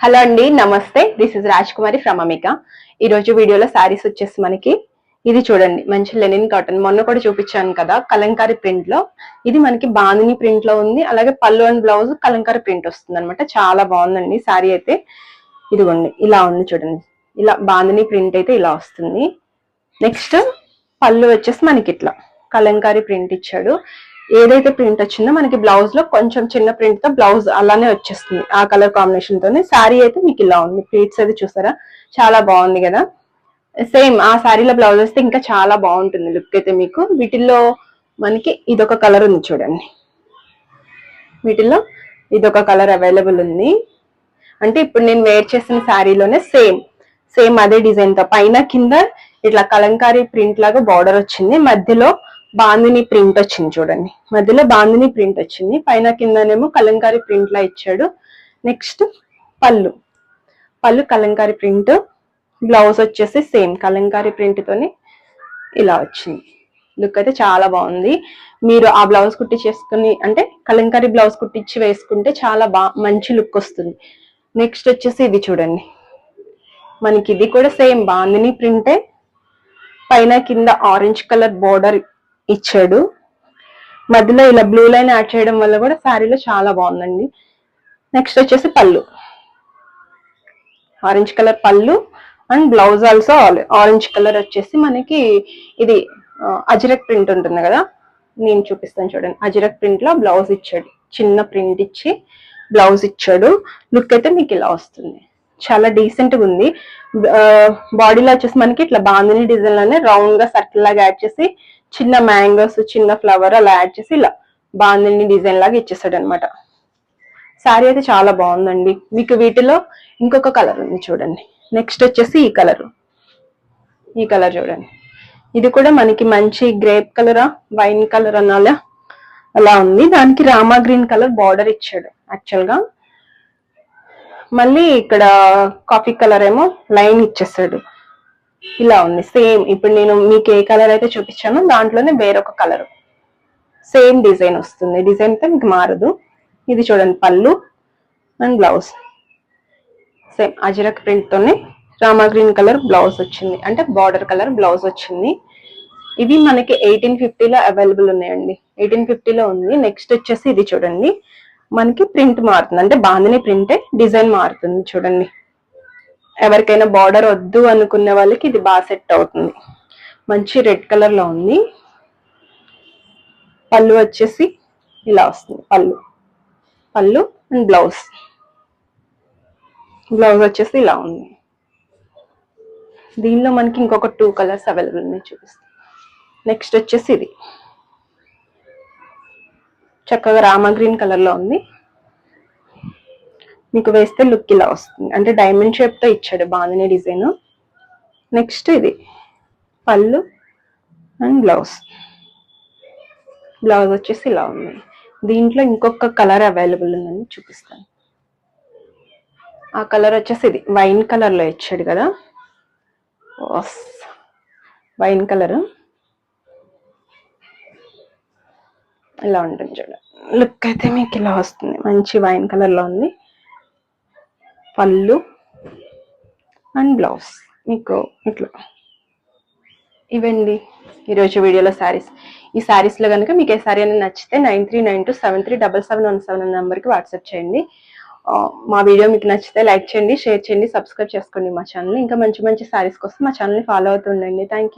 Hello అండి, నమస్తే. This is Raj Kumari from Amika. ఈ రోజు వీడియోలో శారీస్ వచ్చేసి మనకి ఇది చూడండి, మంచి లెనిన్ కాటన్. మొన్న కూడా చూపించాను కదా, కలంకారీ ప్రింట్ లో. ఇది మనకి బాందిని ప్రింట్ లో ఉంది. అలాగే పళ్ళు అండ్ బ్లౌజ్ కలంకారీ ప్రింట్ వస్తుంది అనమాట. చాలా బాగుందండి శారీ అయితే. ఇదిగోండి, ఇలా ఉంది చూడండి. ఇలా బాందిని ప్రింట్ అయితే ఇలా వస్తుంది. నెక్స్ట్ పళ్ళు వచ్చేసి మనకి ఇట్లా కలంకారీ ప్రింట్ ఇచ్చాడు. ఏదైతే ప్రింట్ వచ్చిందో మనకి బ్లౌజ్ లో కొంచెం చిన్న ప్రింట్ తో బ్లౌజ్ అలానే వచ్చేస్తుంది ఆ కలర్ కాంబినేషన్ తోనే. శారీ అయితే మీకు ఇలా ఉంది. ప్లీట్స్ అయితే చూసారా, చాలా బాగుంది కదా. సేమ్ ఆ శారీలో బ్లౌజ్ వస్తే ఇంకా చాలా బాగుంటుంది లుక్ అయితే మీకు. వీటిల్లో మనకి ఇదొక కలర్ ఉంది చూడండి. వీటిల్లో ఇదొక కలర్ అవైలబుల్ ఉంది. అంటే ఇప్పుడు నేను వేర్ చేసిన శారీలోనే సేమ్ అదే డిజైన్ తో పైన కింద ఇట్లా కలంకారీ ప్రింట్ లాగా బార్డర్ వచ్చింది. మధ్యలో బాందిని ప్రింట్ వచ్చింది చూడండి. మధ్యలో బాందిని ప్రింట్ వచ్చింది, పైన కిందనేమో కలంకారీ ప్రింట్ లా ఇచ్చాడు. నెక్స్ట్ పళ్ళు కలంకారీ ప్రింట్, బ్లౌజ్ వచ్చేసి సేమ్ కలంకారీ ప్రింట్ తోని ఇలా వచ్చింది. లుక్ అయితే చాలా బాగుంది. మీరు ఆ బ్లౌజ్ కుట్టించేసుకుని అంటే కలంకారీ బ్లౌజ్ కుట్టించి వేసుకుంటే చాలా మంచి లుక్ వస్తుంది. నెక్స్ట్ వచ్చేసి ఇది చూడండి, మనకి ఇది కూడా సేమ్ బాందిని ప్రింటే, పైన కింద ఆరెంజ్ కలర్ బోర్డర్ ఇచ్చాడు. మధ్యలో ఇలా బ్లూ లైన్ యాడ్ చేయడం వల్ల కూడా శారీలో చాలా బాగుందండి. నెక్స్ట్ వచ్చేసి పళ్ళు, ఆరెంజ్ కలర్ పళ్ళు and blouse also orange colour వచ్చేసి మనకి ఇది అజరక్ ప్రింట్ ఉంటుంది కదా, నేను చూపిస్తాను చూడండి. అజరక్ ప్రింట్ లో బ్లౌజ్ ఇచ్చాడు, చిన్న ప్రింట్ ఇచ్చి బ్లౌజ్ ఇచ్చాడు. లుక్ అయితే మీకు ఇలా వస్తుంది, చాలా డీసెంట్ గా ఉంది. బాడీలో వచ్చేసి మనకి ఇట్లా బాందిని డిజైన్ లోనే రౌండ్ గా సర్కిల్ లాగా యాడ్ చేసి చిన్న మ్యాంగోస్, చిన్న ఫ్లవర్ అలా యాడ్ చేసి ఇలా బాందిని డిజైన్ లాగా ఇచ్చేసాడు అనమాట. శారీ అయితే చాలా బాగుందండి. మీకు వీటిలో ఇంకొక కలర్ ఉంది చూడండి. నెక్స్ట్ వచ్చేసి ఈ కలర్ చూడండి. ఇది కూడా మనకి మంచి గ్రేప్ కలరా వైన్ కలర్ అనాలా అలా ఉంది. దానికి రామా గ్రీన్ కలర్ బార్డర్ ఇచ్చాడు యాక్చువల్ గా. మళ్ళీ ఇక్కడ కాఫీ కలర్ ఏమో లైన్ ఇచ్చేసాడు. ఇలా ఉంది సేమ్. ఇప్పుడు నేను మీకు ఏ కలర్ అయితే చూపించానో దాంట్లోనే వేరొక కలర్ సేమ్ డిజైన్ వస్తుంది. డిజైన్ అయితే మీకు మారదు. ఇది చూడండి, పళ్ళు and blouse same ajrakh print తోనే రామా గ్రీన్ కలర్ బ్లౌజ్ వచ్చింది, అంటే బార్డర్ కలర్ బ్లౌజ్ వచ్చింది. ఇవి మనకి 1850లో అవైలబుల్ ఉన్నాయండి. 1850లో ఉంది. నెక్స్ట్ వచ్చేసి ఇది చూడండి, మనకి ప్రింట్ మారుతుంది, అంటే బాందిని ప్రింటే డిజైన్ మారుతుంది చూడండి. ఎవరికైనా బార్డర్ వద్దు అనుకునే వాళ్ళకి ఇది బాగా సెట్ అవుతుంది. మంచి రెడ్ కలర్ లో ఉంది. పళ్ళు వచ్చేసి ఇలా వస్తుంది. పళ్ళు అండ్ బ్లౌజ్ వచ్చేసి ఇలా ఉంది. దీనిలో మనకి ఇంకొక 2 కలర్స్ అవైలబుల్ ఉన్నాయి, చూపిస్తాను. నెక్స్ట్ వచ్చేసి ఇది చక్కగా రామా గ్రీన్ కలర్ లో ఉంది. మీకు వేస్తే లుక్ ఇలా వస్తుంది, అంటే డైమండ్ షేప్ తో ఇచ్చాడు బాందిని డిజైన్. నెక్స్ట్ ఇది పళ్ళు అండ్ బ్లౌజ్ వచ్చేసి ఇలా ఉంది. దీంట్లో ఇంకొక కలర్ అవైలబుల్ ఉందని చూపిస్తాను. ఆ కలర్ వచ్చేసి ఇది వైన్ కలర్ లో ఇచ్చాడు కదా, వైన్ కలర్ ఇలా ఉంటుంది చూడండి. లుక్ అయితే మీకు ఇలా వస్తుంది, మంచి వైన్ కలర్ లో ఉంది. పళ్ళు అండ్ బ్లౌజ్ మీకు ఇట్లా. ఇవండి ఈరోజు వీడియోలో శారీస్. ఈ శారీస్ లో కనుక మీకు ఏ శారీ అని నచ్చితే 9392737717 నెంబర్కి వాట్సాప్ చేయండి. మా వీడియో మీకు నచ్చితే లైక్ చేయండి, షేర్ చేయండి, సబ్స్క్రైబ్ చేసుకోండి మా ఛానల్. ఇంకా మంచి మంచి శారీస్ కోసం మా ఛానల్ని ఫాలో అవుతుండండి. Thank you.